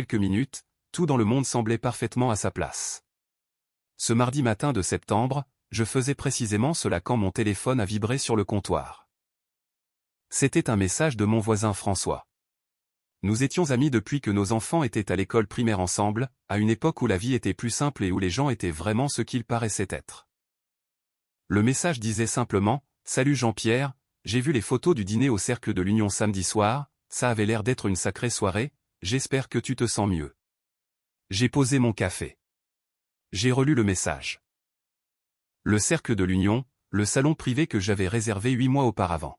quelques minutes, tout dans le monde semblait parfaitement à sa place. Ce mardi matin de septembre, je faisais précisément cela quand mon téléphone a vibré sur le comptoir. C'était un message de mon voisin François. Nous étions amis depuis que nos enfants étaient à l'école primaire ensemble, à une époque où la vie était plus simple et où les gens étaient vraiment ce qu'ils paraissaient être. Le message disait simplement « Salut Jean-Pierre, j'ai vu les photos du dîner au Cercle de l'Union samedi soir, ça avait l'air d'être une sacrée soirée, j'espère que tu te sens mieux. » J'ai posé mon café. J'ai relu le message. Le Cercle de l'Union, le salon privé que j'avais réservé 8 mois auparavant.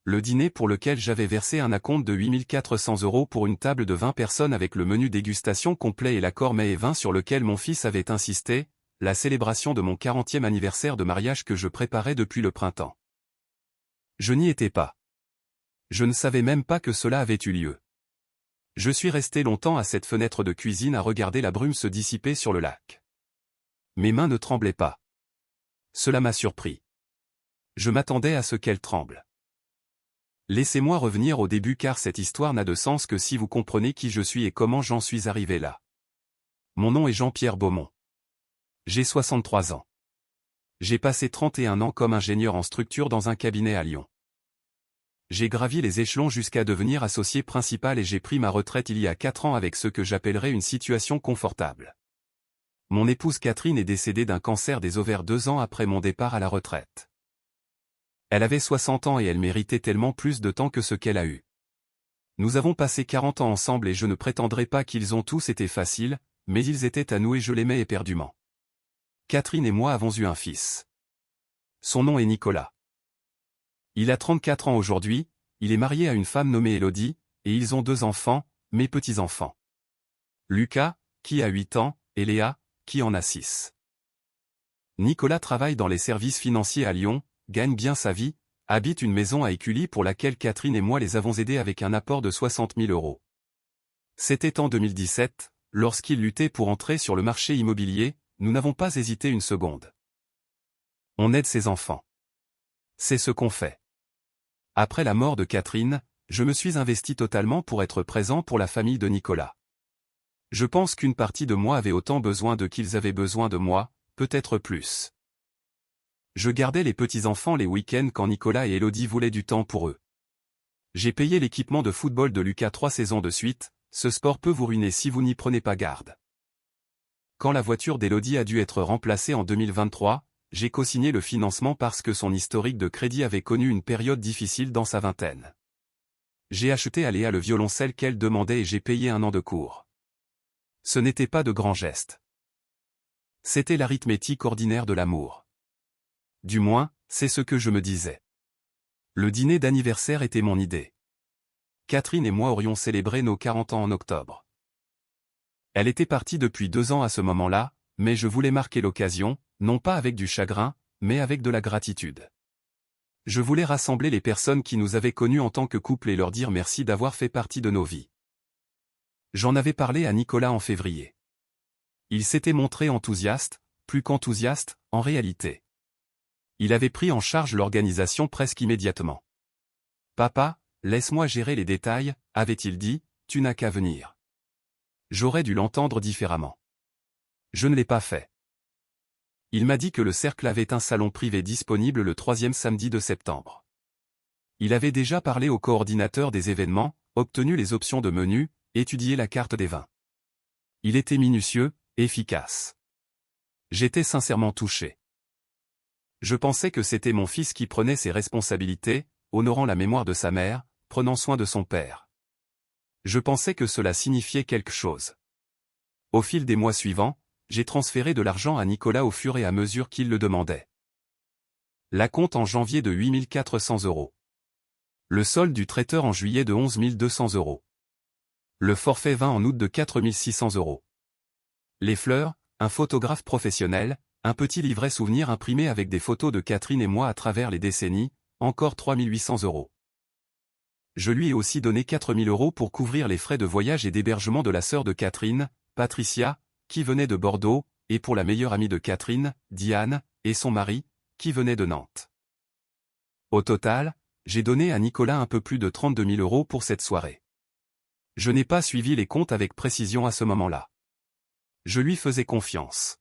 Le dîner pour lequel j'avais versé un acompte de 8 400 € pour une table de 20 personnes avec le menu dégustation complet et l'accord mets et vin sur lequel mon fils avait insisté, la célébration de mon 40e anniversaire de mariage que je préparais depuis le printemps. Je n'y étais pas. Je ne savais même pas que cela avait eu lieu. Je suis resté longtemps à cette fenêtre de cuisine à regarder la brume se dissiper sur le lac. Mes mains ne tremblaient pas. Cela m'a surpris. Je m'attendais à ce qu'elles tremblent. Laissez-moi revenir au début car cette histoire n'a de sens que si vous comprenez qui je suis et comment j'en suis arrivé là. Mon nom est Jean-Pierre Beaumont. J'ai 63 ans. J'ai passé 31 ans comme ingénieur en structure dans un cabinet à Lyon. J'ai gravi les échelons jusqu'à devenir associé principal et j'ai pris ma retraite il y a 4 ans avec ce que j'appellerais une situation confortable. Mon épouse Catherine est décédée d'un cancer des ovaires 2 ans après mon départ à la retraite. Elle avait 60 ans et elle méritait tellement plus de temps que ce qu'elle a eu. Nous avons passé 40 ans ensemble et je ne prétendrai pas qu'ils ont tous été faciles, mais ils étaient à nous et je l'aimais éperdument. Catherine et moi avons eu un fils. Son nom est Nicolas. Il a 34 ans aujourd'hui, il est marié à une femme nommée Élodie, et ils ont 2 enfants, mes petits-enfants. Lucas, qui a 8 ans, et Léa, qui en a 6. Nicolas travaille dans les services financiers à Lyon, gagne bien sa vie, habite une maison à Écully pour laquelle Catherine et moi les avons aidés avec un apport de 60 000 €. C'était en 2017, lorsqu'il luttait pour entrer sur le marché immobilier, nous n'avons pas hésité une seconde. On aide ses enfants. C'est ce qu'on fait. Après la mort de Catherine, je me suis investi totalement pour être présent pour la famille de Nicolas. Je pense qu'une partie de moi avait autant besoin d'eux qu'ils avaient besoin de moi, peut-être plus. Je gardais les petits-enfants les week-ends quand Nicolas et Élodie voulaient du temps pour eux. J'ai payé l'équipement de football de Lucas 3 saisons de suite, ce sport peut vous ruiner si vous n'y prenez pas garde. Quand la voiture d'Élodie a dû être remplacée en 2023, j'ai co-signé le financement parce que son historique de crédit avait connu une période difficile dans sa vingtaine. J'ai acheté à Léa le violoncelle qu'elle demandait et j'ai payé 1 an de cours. Ce n'était pas de grands gestes. C'était l'arithmétique ordinaire de l'amour. Du moins, c'est ce que je me disais. Le dîner d'anniversaire était mon idée. Catherine et moi aurions célébré nos 40 ans en octobre. Elle était partie depuis 2 ans à ce moment-là, mais je voulais marquer l'occasion, non pas avec du chagrin, mais avec de la gratitude. Je voulais rassembler les personnes qui nous avaient connus en tant que couple et leur dire merci d'avoir fait partie de nos vies. J'en avais parlé à Nicolas en février. Il s'était montré enthousiaste, plus qu'enthousiaste, en réalité. Il avait pris en charge l'organisation presque immédiatement. « Papa, laisse-moi gérer les détails », avait-il dit, « tu n'as qu'à venir. » J'aurais dû l'entendre différemment. Je ne l'ai pas fait. Il m'a dit que le cercle avait un salon privé disponible le 3e samedi de septembre. Il avait déjà parlé au coordinateur des événements, obtenu les options de menu, étudié la carte des vins. Il était minutieux, efficace. J'étais sincèrement touché. Je pensais que c'était mon fils qui prenait ses responsabilités, honorant la mémoire de sa mère, prenant soin de son père. Je pensais que cela signifiait quelque chose. Au fil des mois suivants, j'ai transféré de l'argent à Nicolas au fur et à mesure qu'il le demandait. L'acompte en janvier de 8 400 €. Le solde du traiteur en juillet de 11 200 €. Le forfait vin en août de 4 600 €. Les fleurs, un photographe professionnel, un petit livret souvenir imprimé avec des photos de Catherine et moi à travers les décennies, encore 3 800 €. Je lui ai aussi donné 4 000 € pour couvrir les frais de voyage et d'hébergement de la sœur de Catherine, Patricia, qui venait de Bordeaux, et pour la meilleure amie de Catherine, Diane, et son mari, qui venait de Nantes. Au total, j'ai donné à Nicolas un peu plus de 32 000 € pour cette soirée. Je n'ai pas suivi les comptes avec précision à ce moment-là. Je lui faisais confiance.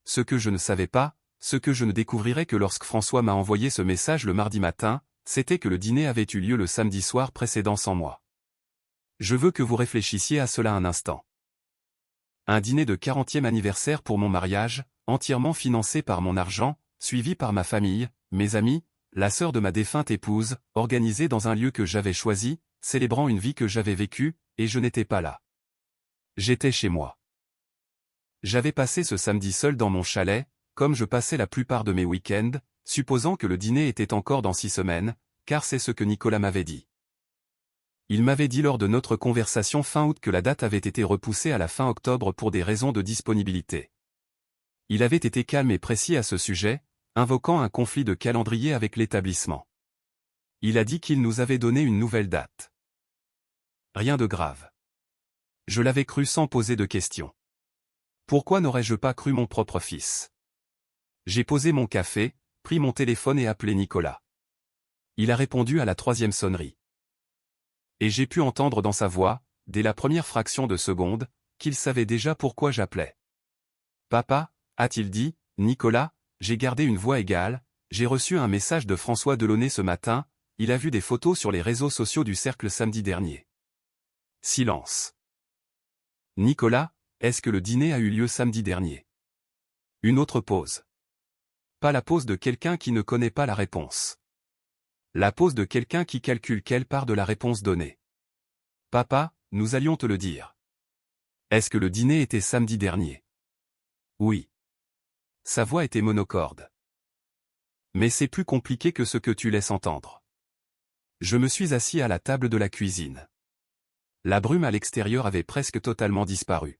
Ce que je ne savais pas, ce que je ne découvrirais que lorsque François m'a envoyé ce message le mardi matin, c'était que le dîner avait eu lieu le samedi soir précédent sans moi. Je veux que vous réfléchissiez à cela un instant. Un dîner de 40e anniversaire pour mon mariage, entièrement financé par mon argent, suivi par ma famille, mes amis, la sœur de ma défunte épouse, organisé dans un lieu que j'avais choisi, célébrant une vie que j'avais vécue, et je n'étais pas là. J'étais chez moi. J'avais passé ce samedi seul dans mon chalet, comme je passais la plupart de mes week-ends, supposant que le dîner était encore dans 6 semaines, car c'est ce que Nicolas m'avait dit. Il m'avait dit lors de notre conversation fin août que la date avait été repoussée à la fin octobre pour des raisons de disponibilité. Il avait été calme et précis à ce sujet, invoquant un conflit de calendrier avec l'établissement. Il a dit qu'il nous avait donné une nouvelle date. Rien de grave. Je l'avais cru sans poser de questions. Pourquoi n'aurais-je pas cru mon propre fils? J'ai posé mon café, pris mon téléphone et appelé Nicolas. Il a répondu à la 3e sonnerie. Et j'ai pu entendre dans sa voix, dès la première fraction de seconde, qu'il savait déjà pourquoi j'appelais. Papa, a-t-il dit, Nicolas, j'ai gardé une voix égale, j'ai reçu un message de François Delaunay ce matin, il a vu des photos sur les réseaux sociaux du cercle samedi dernier. Silence. Nicolas, est-ce que le dîner a eu lieu samedi dernier? Une autre pause. Pas la pause de quelqu'un qui ne connaît pas la réponse. La pause de quelqu'un qui calcule quelle part de la réponse donnée. Papa, nous allions te le dire. Est-ce que le dîner était samedi dernier? Oui. Sa voix était monocorde. Mais c'est plus compliqué que ce que tu laisses entendre. Je me suis assis à la table de la cuisine. La brume à l'extérieur avait presque totalement disparu.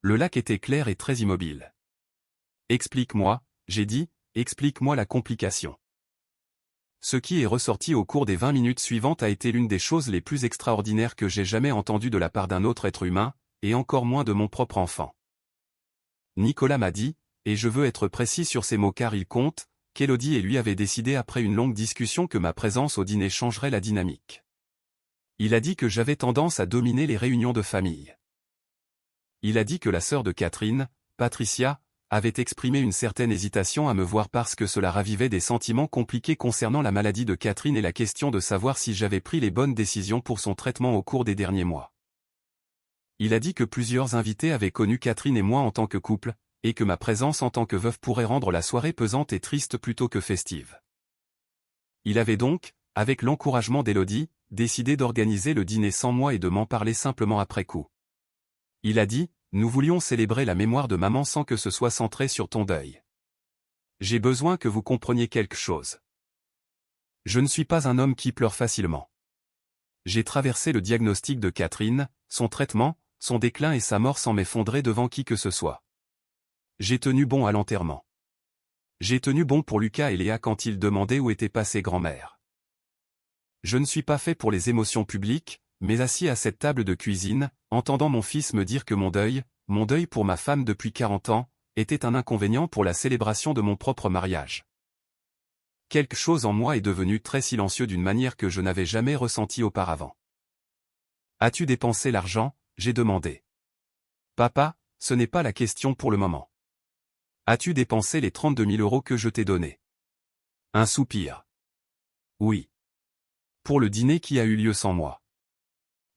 Le lac était clair et très immobile. Explique-moi, j'ai dit, explique-moi la complication. Ce qui est ressorti au cours des 20 minutes suivantes a été l'une des choses les plus extraordinaires que j'ai jamais entendues de la part d'un autre être humain, et encore moins de mon propre enfant. Nicolas m'a dit, et je veux être précis sur ces mots car ils comptent, qu'Élodie et lui avaient décidé après une longue discussion que ma présence au dîner changerait la dynamique. Il a dit que j'avais tendance à dominer les réunions de famille. Il a dit que la sœur de Catherine, Patricia, avait exprimé une certaine hésitation à me voir parce que cela ravivait des sentiments compliqués concernant la maladie de Catherine et la question de savoir si j'avais pris les bonnes décisions pour son traitement au cours des derniers mois. Il a dit que plusieurs invités avaient connu Catherine et moi en tant que couple, et que ma présence en tant que veuve pourrait rendre la soirée pesante et triste plutôt que festive. Il avait donc, avec l'encouragement d'Élodie, décidé d'organiser le dîner sans moi et de m'en parler simplement après coup. Il a dit, nous voulions célébrer la mémoire de maman sans que ce soit centré sur ton deuil. J'ai besoin que vous compreniez quelque chose. Je ne suis pas un homme qui pleure facilement. J'ai traversé le diagnostic de Catherine, son traitement, son déclin et sa mort sans m'effondrer devant qui que ce soit. J'ai tenu bon à l'enterrement. J'ai tenu bon pour Lucas et Léa quand ils demandaient où était passée grand-mère. Je ne suis pas fait pour les émotions publiques, mais assis à cette table de cuisine, entendant mon fils me dire que mon deuil pour ma femme depuis 40 ans, était un inconvénient pour la célébration de mon propre mariage. Quelque chose en moi est devenu très silencieux d'une manière que je n'avais jamais ressentie auparavant. As-tu dépensé l'argent? J'ai demandé. Papa, ce n'est pas la question pour le moment. As-tu dépensé les 32 000 € que je t'ai donnés? Un soupir. Oui. Pour le dîner qui a eu lieu sans moi.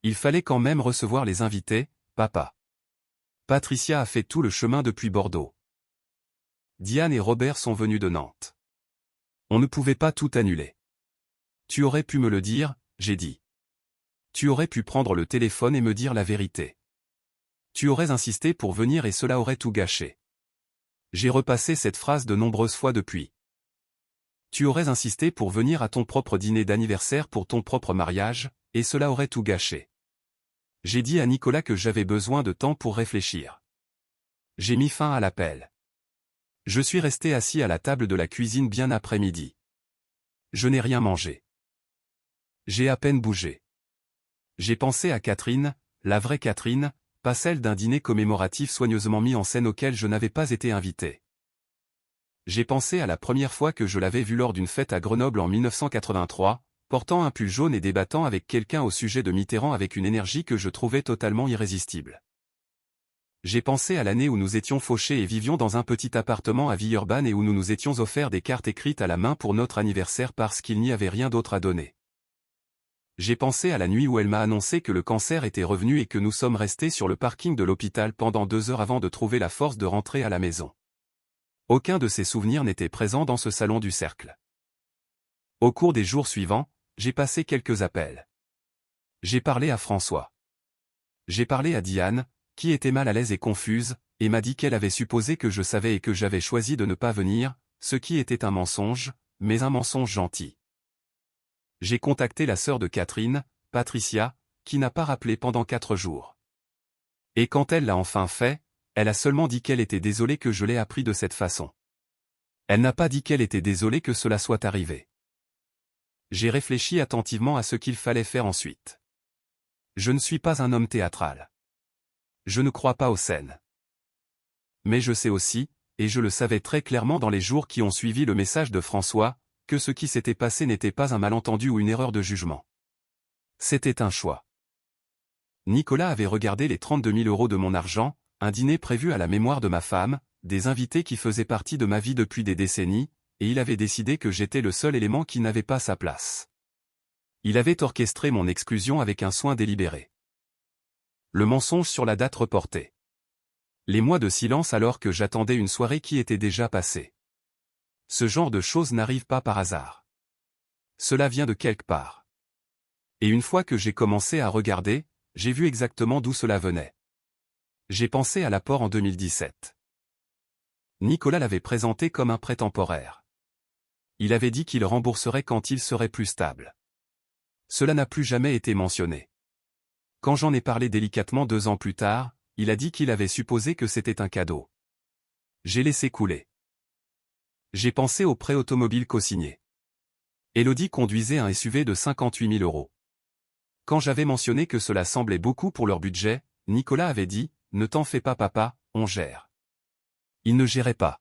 Il fallait quand même recevoir les invités, papa. Patricia a fait tout le chemin depuis Bordeaux. Diane et Robert sont venus de Nantes. On ne pouvait pas tout annuler. Tu aurais pu me le dire, j'ai dit. Tu aurais pu prendre le téléphone et me dire la vérité. Tu aurais insisté pour venir et cela aurait tout gâché. J'ai repassé cette phrase de nombreuses fois depuis. Tu aurais insisté pour venir à ton propre dîner d'anniversaire pour ton propre mariage, et cela aurait tout gâché. J'ai dit à Nicolas que j'avais besoin de temps pour réfléchir. J'ai mis fin à l'appel. Je suis resté assis à la table de la cuisine bien après-midi. Je n'ai rien mangé. J'ai à peine bougé. J'ai pensé à Catherine, la vraie Catherine, pas celle d'un dîner commémoratif soigneusement mis en scène auquel je n'avais pas été invité. J'ai pensé à la première fois que je l'avais vue lors d'une fête à Grenoble en 1983, portant un pull jaune et débattant avec quelqu'un au sujet de Mitterrand avec une énergie que je trouvais totalement irrésistible. J'ai pensé à l'année où nous étions fauchés et vivions dans un petit appartement à Villeurbanne et où nous nous étions offert des cartes écrites à la main pour notre anniversaire parce qu'il n'y avait rien d'autre à donner. J'ai pensé à la nuit où elle m'a annoncé que le cancer était revenu et que nous sommes restés sur le parking de l'hôpital pendant 2 heures avant de trouver la force de rentrer à la maison. Aucun de ces souvenirs n'était présent dans ce salon du cercle. Au cours des jours suivants, j'ai passé quelques appels. J'ai parlé à François. J'ai parlé à Diane, qui était mal à l'aise et confuse, et m'a dit qu'elle avait supposé que je savais et que j'avais choisi de ne pas venir, ce qui était un mensonge, mais un mensonge gentil. J'ai contacté la sœur de Catherine, Patricia, qui n'a pas rappelé pendant 4 jours. Et quand elle l'a enfin fait, elle a seulement dit qu'elle était désolée que je l'ai appris de cette façon. Elle n'a pas dit qu'elle était désolée que cela soit arrivé. J'ai réfléchi attentivement à ce qu'il fallait faire ensuite. Je ne suis pas un homme théâtral. Je ne crois pas aux scènes. Mais je sais aussi, et je le savais très clairement dans les jours qui ont suivi le message de François, que ce qui s'était passé n'était pas un malentendu ou une erreur de jugement. C'était un choix. Nicolas avait regardé les 32 000 € de mon argent, un dîner prévu à la mémoire de ma femme, des invités qui faisaient partie de ma vie depuis des décennies, et il avait décidé que j'étais le seul élément qui n'avait pas sa place. Il avait orchestré mon exclusion avec un soin délibéré. Le mensonge sur la date reportée. Les mois de silence alors que j'attendais une soirée qui était déjà passée. Ce genre de choses n'arrive pas par hasard. Cela vient de quelque part. Et une fois que j'ai commencé à regarder, j'ai vu exactement d'où cela venait. J'ai pensé à l'apport en 2017. Nicolas l'avait présenté comme un prêt temporaire. Il avait dit qu'il rembourserait quand il serait plus stable. Cela n'a plus jamais été mentionné. Quand j'en ai parlé délicatement 2 ans plus tard, il a dit qu'il avait supposé que c'était un cadeau. J'ai laissé couler. J'ai pensé au prêt automobile cosigné. Élodie conduisait un SUV de 58 000 €. Quand j'avais mentionné que cela semblait beaucoup pour leur budget, Nicolas avait dit « Ne t'en fais pas papa, on gère ». Il ne gérait pas.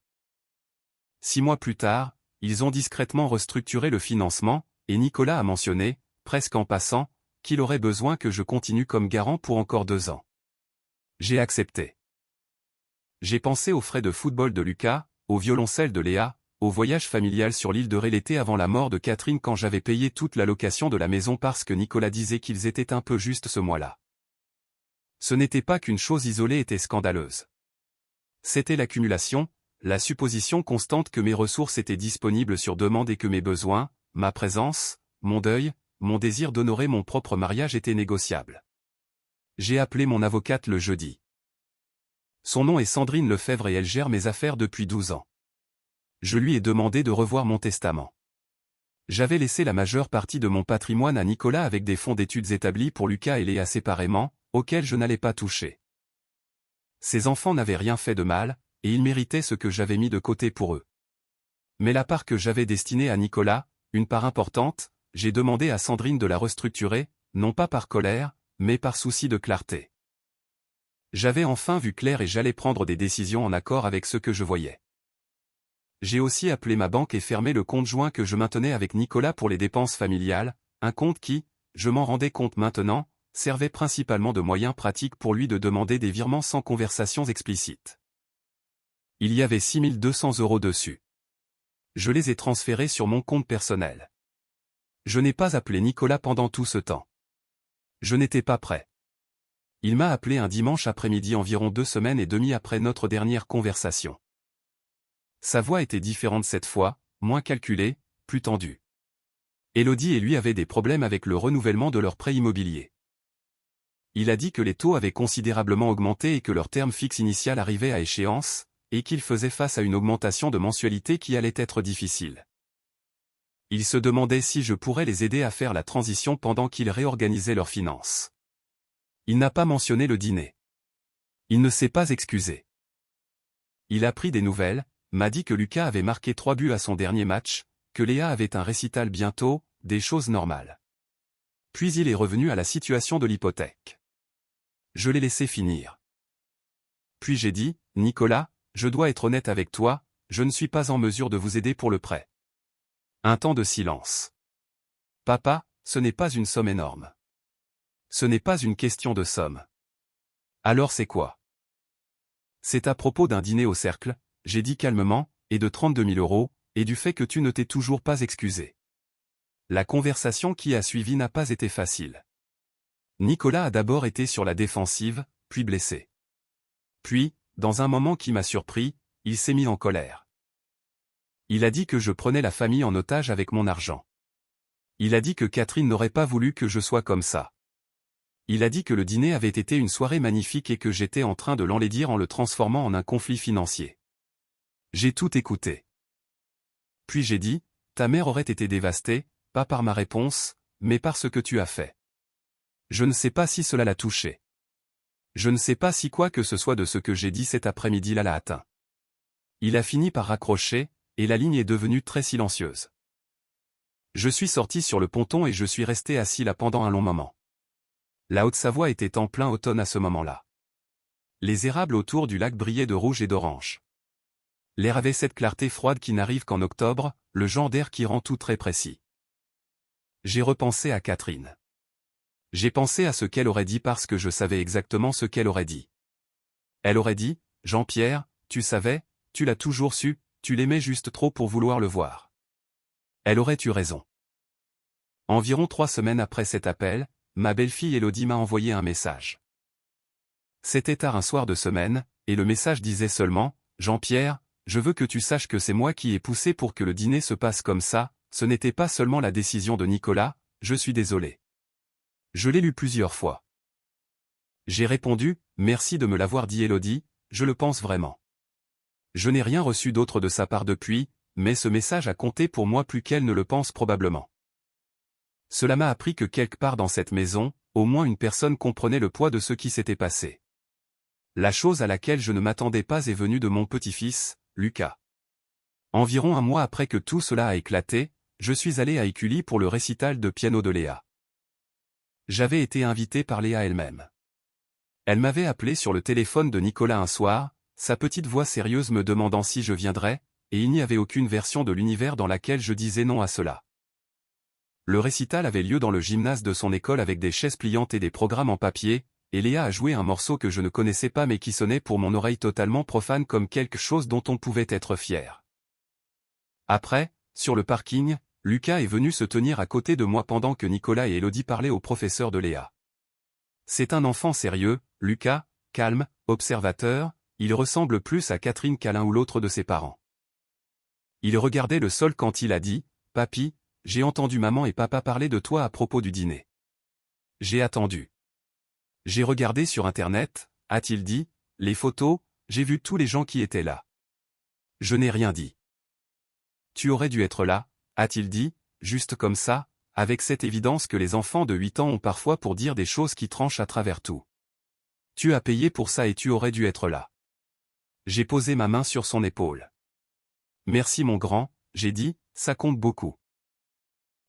6 mois plus tard, ils ont discrètement restructuré le financement, et Nicolas a mentionné, presque en passant, qu'il aurait besoin que je continue comme garant pour encore 2 ans. J'ai accepté. J'ai pensé aux frais de football de Lucas, au violoncelle de Léa, au voyage familial sur l'île de Ré l'été avant la mort de Catherine quand j'avais payé toute la location de la maison parce que Nicolas disait qu'ils étaient un peu justes ce mois-là. Ce n'était pas qu'une chose isolée était scandaleuse. C'était l'accumulation, la supposition constante que mes ressources étaient disponibles sur demande et que mes besoins, ma présence, mon deuil, mon désir d'honorer mon propre mariage étaient négociables. J'ai appelé mon avocate le jeudi. Son nom est Sandrine Lefebvre et elle gère mes affaires depuis 12 ans. Je lui ai demandé de revoir mon testament. J'avais laissé la majeure partie de mon patrimoine à Nicolas avec des fonds d'études établis pour Lucas et Léa séparément, auxquels je n'allais pas toucher. Ces enfants n'avaient rien fait de mal, et ils méritaient ce que j'avais mis de côté pour eux. Mais la part que j'avais destinée à Nicolas, une part importante, j'ai demandé à Sandrine de la restructurer, non pas par colère, mais par souci de clarté. J'avais enfin vu clair et j'allais prendre des décisions en accord avec ce que je voyais. J'ai aussi appelé ma banque et fermé le compte joint que je maintenais avec Nicolas pour les dépenses familiales, un compte qui, je m'en rendais compte maintenant, servait principalement de moyen pratique pour lui de demander des virements sans conversations explicites. Il y avait 6 200 € dessus. Je les ai transférés sur mon compte personnel. Je n'ai pas appelé Nicolas pendant tout ce temps. Je n'étais pas prêt. Il m'a appelé un dimanche après-midi environ 2 semaines et demie après notre dernière conversation. Sa voix était différente cette fois, moins calculée, plus tendue. Élodie et lui avaient des problèmes avec le renouvellement de leur prêt immobilier. Il a dit que les taux avaient considérablement augmenté et que leur terme fixe initial arrivait à échéance, et qu'ils faisaient face à une augmentation de mensualité qui allait être difficile. Il se demandait si je pourrais les aider à faire la transition pendant qu'ils réorganisaient leurs finances. Il n'a pas mentionné le dîner. Il ne s'est pas excusé. Il a pris des nouvelles, m'a dit que Lucas avait marqué 3 buts à son dernier match, que Léa avait un récital bientôt, des choses normales. Puis il est revenu à la situation de l'hypothèque. Je l'ai laissé finir. Puis j'ai dit, Nicolas, je dois être honnête avec toi, je ne suis pas en mesure de vous aider pour le prêt. Un temps de silence. Papa, ce n'est pas une somme énorme. Ce n'est pas une question de somme. Alors c'est quoi? C'est à propos d'un dîner au cercle, j'ai dit calmement, et de 32 000 euros, et du fait que tu ne t'es toujours pas excusé. La conversation qui a suivi n'a pas été facile. Nicolas a d'abord été sur la défensive, puis blessé. Puis, dans un moment qui m'a surpris, il s'est mis en colère. Il a dit que je prenais la famille en otage avec mon argent. Il a dit que Catherine n'aurait pas voulu que je sois comme ça. Il a dit que le dîner avait été une soirée magnifique et que j'étais en train de l'enlaidir en le transformant en un conflit financier. J'ai tout écouté. Puis j'ai dit, ta mère aurait été dévastée, pas par ma réponse, mais par ce que tu as fait. Je ne sais pas si cela l'a touché. Je ne sais pas si quoi que ce soit de ce que j'ai dit cet après-midi-là l'a atteint. Il a fini par raccrocher, et la ligne est devenue très silencieuse. Je suis sorti sur le ponton et je suis resté assis là pendant un long moment. La Haute-Savoie était en plein automne à ce moment-là. Les érables autour du lac brillaient de rouge et d'orange. L'air avait cette clarté froide qui n'arrive qu'en octobre, le genre d'air qui rend tout très précis. J'ai repensé à Catherine. J'ai pensé à ce qu'elle aurait dit parce que je savais exactement ce qu'elle aurait dit. Elle aurait dit, Jean-Pierre, tu savais, tu l'as toujours su, tu l'aimais juste trop pour vouloir le voir. Elle aurait eu raison. Environ 3 semaines après cet appel, ma belle-fille Élodie m'a envoyé un message. C'était tard un soir de semaine, et le message disait seulement, Jean-Pierre, je veux que tu saches que c'est moi qui ai poussé pour que le dîner se passe comme ça, ce n'était pas seulement la décision de Nicolas, je suis désolé. Je l'ai lu plusieurs fois. J'ai répondu, merci de me l'avoir dit Élodie, je le pense vraiment. Je n'ai rien reçu d'autre de sa part depuis, mais ce message a compté pour moi plus qu'elle ne le pense probablement. Cela m'a appris que quelque part dans cette maison, au moins une personne comprenait le poids de ce qui s'était passé. La chose à laquelle je ne m'attendais pas est venue de mon petit-fils, Lucas. Environ un mois après que tout cela a éclaté, je suis allé à Écully pour le récital de piano de Léa. J'avais été invité par Léa elle-même. Elle m'avait appelé sur le téléphone de Nicolas un soir, sa petite voix sérieuse me demandant si je viendrais, et il n'y avait aucune version de l'univers dans laquelle je disais non à cela. Le récital avait lieu dans le gymnase de son école avec des chaises pliantes et des programmes en papier, et Léa a joué un morceau que je ne connaissais pas mais qui sonnait pour mon oreille totalement profane comme quelque chose dont on pouvait être fier. Après, sur le parking, Lucas est venu se tenir à côté de moi pendant que Nicolas et Élodie parlaient au professeur de Léa. C'est un enfant sérieux, Lucas, calme, observateur, il ressemble plus à Catherine qu'à l'un ou l'autre de ses parents. Il regardait le sol quand il a dit, « Papy, j'ai entendu maman et papa parler de toi à propos du dîner. » J'ai attendu. J'ai regardé sur Internet, a-t-il dit, les photos, j'ai vu tous les gens qui étaient là. Je n'ai rien dit. Tu aurais dû être là, a-t-il dit, juste comme ça, avec cette évidence que les enfants de 8 ans ont parfois pour dire des choses qui tranchent à travers tout. Tu as payé pour ça et tu aurais dû être là. J'ai posé ma main sur son épaule. Merci mon grand, j'ai dit, ça compte beaucoup.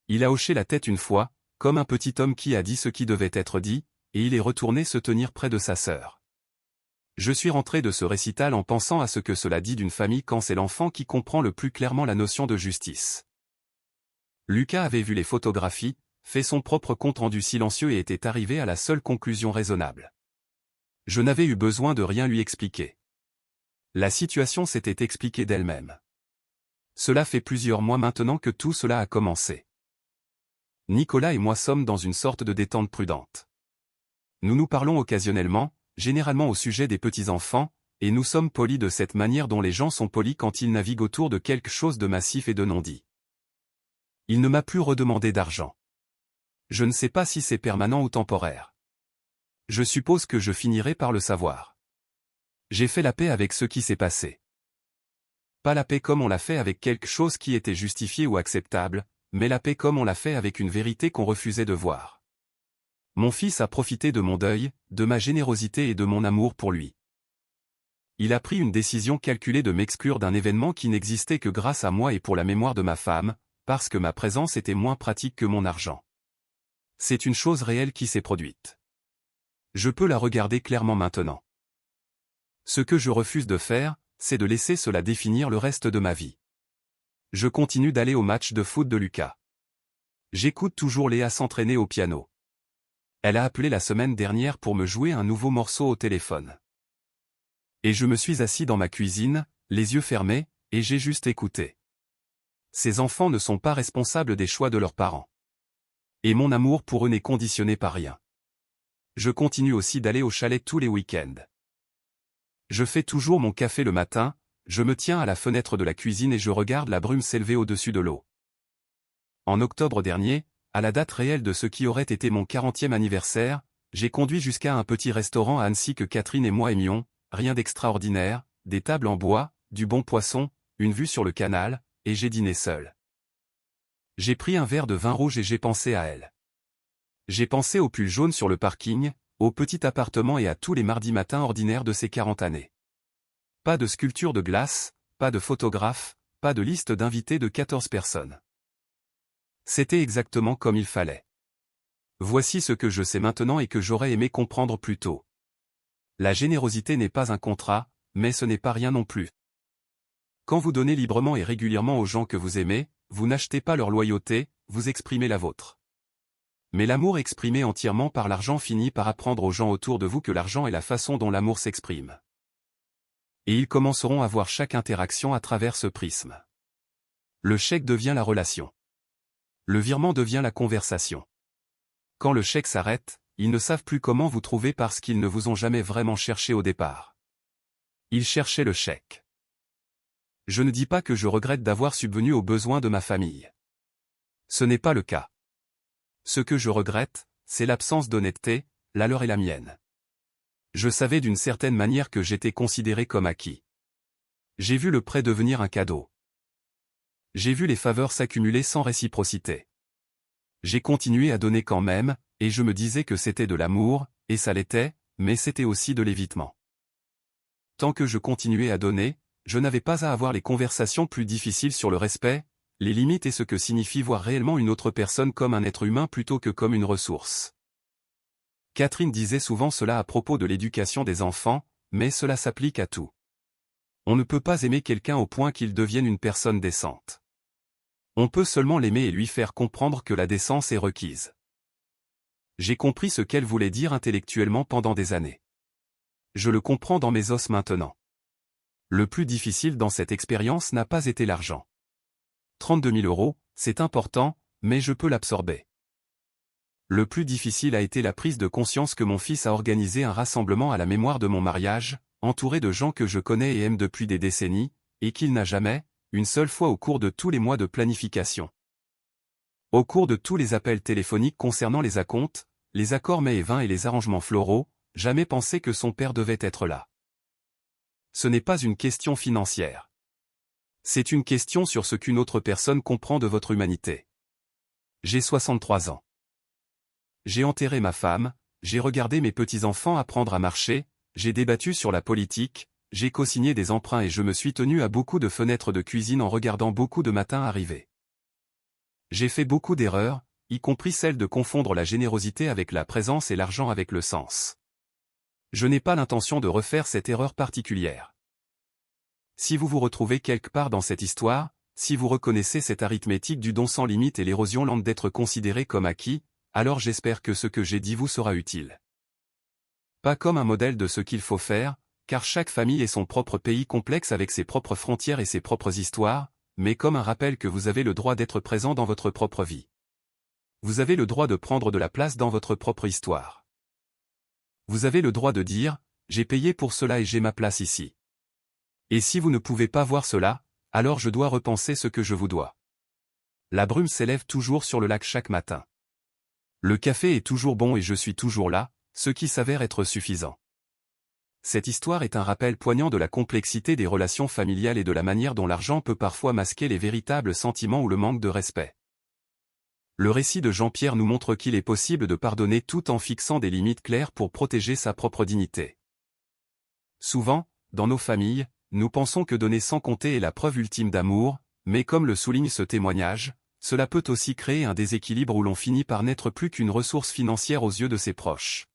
Il a hoché la tête une fois, comme un petit homme qui a dit ce qui devait être dit, et il est retourné se tenir près de sa sœur. Je suis rentré de ce récital en pensant à ce que cela dit d'une famille quand c'est l'enfant qui comprend le plus clairement la notion de justice. Lucas avait vu les photographies, fait son propre compte-rendu silencieux et était arrivé à la seule conclusion raisonnable. Je n'avais eu besoin de rien lui expliquer. La situation s'était expliquée d'elle-même. Cela fait plusieurs mois maintenant que tout cela a commencé. Nicolas et moi sommes dans une sorte de détente prudente. Nous nous parlons occasionnellement, généralement au sujet des petits-enfants, et nous sommes polis de cette manière dont les gens sont polis quand ils naviguent autour de quelque chose de massif et de non-dit. Il ne m'a plus redemandé d'argent. Je ne sais pas si c'est permanent ou temporaire. Je suppose que je finirai par le savoir. J'ai fait la paix avec ce qui s'est passé. Pas la paix comme on l'a fait avec quelque chose qui était justifié ou acceptable, mais la paix comme on l'a fait avec une vérité qu'on refusait de voir. Mon fils a profité de mon deuil, de ma générosité et de mon amour pour lui. Il a pris une décision calculée de m'exclure d'un événement qui n'existait que grâce à moi et pour la mémoire de ma femme, parce que ma présence était moins pratique que mon argent. C'est une chose réelle qui s'est produite. Je peux la regarder clairement maintenant. Ce que je refuse de faire, c'est de laisser cela définir le reste de ma vie. Je continue d'aller au match de foot de Lucas. J'écoute toujours Léa s'entraîner au piano. Elle a appelé la semaine dernière pour me jouer un nouveau morceau au téléphone. Et je me suis assis dans ma cuisine, les yeux fermés, et j'ai juste écouté. Ces enfants ne sont pas responsables des choix de leurs parents. Et mon amour pour eux n'est conditionné par rien. Je continue aussi d'aller au chalet tous les week-ends. Je fais toujours mon café le matin, je me tiens à la fenêtre de la cuisine et je regarde la brume s'élever au-dessus de l'eau. En octobre dernier, à la date réelle de ce qui aurait été mon 40e anniversaire, j'ai conduit jusqu'à un petit restaurant à Annecy que Catherine et moi aimions, rien d'extraordinaire, des tables en bois, du bon poisson, une vue sur le canal, et j'ai dîné seul. J'ai pris un verre de vin rouge et j'ai pensé à elle. J'ai pensé au pull jaune sur le parking, au petit appartement et à tous les mardis matins ordinaires de ces 40 années. Pas de sculpture de glace, pas de photographe, pas de liste d'invités de 14 personnes. C'était exactement comme il fallait. Voici ce que je sais maintenant et que j'aurais aimé comprendre plus tôt. La générosité n'est pas un contrat, mais ce n'est pas rien non plus. Quand vous donnez librement et régulièrement aux gens que vous aimez, vous n'achetez pas leur loyauté, vous exprimez la vôtre. Mais l'amour exprimé entièrement par l'argent finit par apprendre aux gens autour de vous que l'argent est la façon dont l'amour s'exprime. Et ils commenceront à voir chaque interaction à travers ce prisme. Le chèque devient la relation. Le virement devient la conversation. Quand le chèque s'arrête, ils ne savent plus comment vous trouver parce qu'ils ne vous ont jamais vraiment cherché au départ. Ils cherchaient le chèque. Je ne dis pas que je regrette d'avoir subvenu aux besoins de ma famille. Ce n'est pas le cas. Ce que je regrette, c'est l'absence d'honnêteté, la leur et la mienne. Je savais d'une certaine manière que j'étais considéré comme acquis. J'ai vu le prêt devenir un cadeau. J'ai vu les faveurs s'accumuler sans réciprocité. J'ai continué à donner quand même, et je me disais que c'était de l'amour, et ça l'était, mais c'était aussi de l'évitement. Tant que je continuais à donner, je n'avais pas à avoir les conversations plus difficiles sur le respect, les limites et ce que signifie voir réellement une autre personne comme un être humain plutôt que comme une ressource. Catherine disait souvent cela à propos de l'éducation des enfants, mais cela s'applique à tout. On ne peut pas aimer quelqu'un au point qu'il devienne une personne décente. On peut seulement l'aimer et lui faire comprendre que la décence est requise. J'ai compris ce qu'elle voulait dire intellectuellement pendant des années. Je le comprends dans mes os maintenant. Le plus difficile dans cette expérience n'a pas été l'argent. 32 000 €, c'est important, mais je peux l'absorber. Le plus difficile a été la prise de conscience que mon fils a organisé un rassemblement à la mémoire de mon mariage, entouré de gens que je connais et aime depuis des décennies, et qu'il n'a jamais, une seule fois au cours de tous les mois de planification. Au cours de tous les appels téléphoniques concernant les acomptes, les accords mets et vins et les arrangements floraux, jamais pensé que son père devait être là. Ce n'est pas une question financière. C'est une question sur ce qu'une autre personne comprend de votre humanité. J'ai 63 ans. J'ai enterré ma femme, j'ai regardé mes petits-enfants apprendre à marcher, j'ai débattu sur la politique, j'ai co-signé des emprunts et je me suis tenu à beaucoup de fenêtres de cuisine en regardant beaucoup de matins arriver. J'ai fait beaucoup d'erreurs, y compris celle de confondre la générosité avec la présence et l'argent avec le sens. Je n'ai pas l'intention de refaire cette erreur particulière. Si vous vous retrouvez quelque part dans cette histoire, si vous reconnaissez cette arithmétique du don sans limite et l'érosion lente d'être considéré comme acquis, alors j'espère que ce que j'ai dit vous sera utile. Pas comme un modèle de ce qu'il faut faire, car chaque famille est son propre pays complexe avec ses propres frontières et ses propres histoires, mais comme un rappel que vous avez le droit d'être présent dans votre propre vie. Vous avez le droit de prendre de la place dans votre propre histoire. Vous avez le droit de dire, j'ai payé pour cela et j'ai ma place ici. Et si vous ne pouvez pas voir cela, alors je dois repenser ce que je vous dois. La brume s'élève toujours sur le lac chaque matin. Le café est toujours bon et je suis toujours là, ce qui s'avère être suffisant. Cette histoire est un rappel poignant de la complexité des relations familiales et de la manière dont l'argent peut parfois masquer les véritables sentiments ou le manque de respect. Le récit de Jean-Pierre nous montre qu'il est possible de pardonner tout en fixant des limites claires pour protéger sa propre dignité. Souvent, dans nos familles, nous pensons que donner sans compter est la preuve ultime d'amour, mais comme le souligne ce témoignage, cela peut aussi créer un déséquilibre où l'on finit par n'être plus qu'une ressource financière aux yeux de ses proches.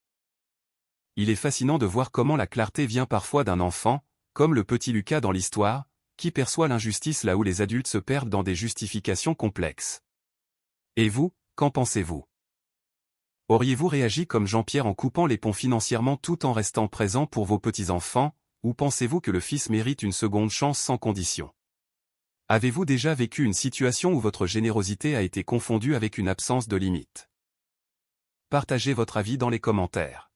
Il est fascinant de voir comment la clarté vient parfois d'un enfant, comme le petit Lucas dans l'histoire, qui perçoit l'injustice là où les adultes se perdent dans des justifications complexes. Et vous, qu'en pensez-vous? Auriez-vous réagi comme Jean-Pierre en coupant les ponts financièrement tout en restant présent pour vos petits-enfants, ou pensez-vous que le fils mérite une seconde chance sans condition? Avez-vous déjà vécu une situation où votre générosité a été confondue avec une absence de limite? Partagez votre avis dans les commentaires.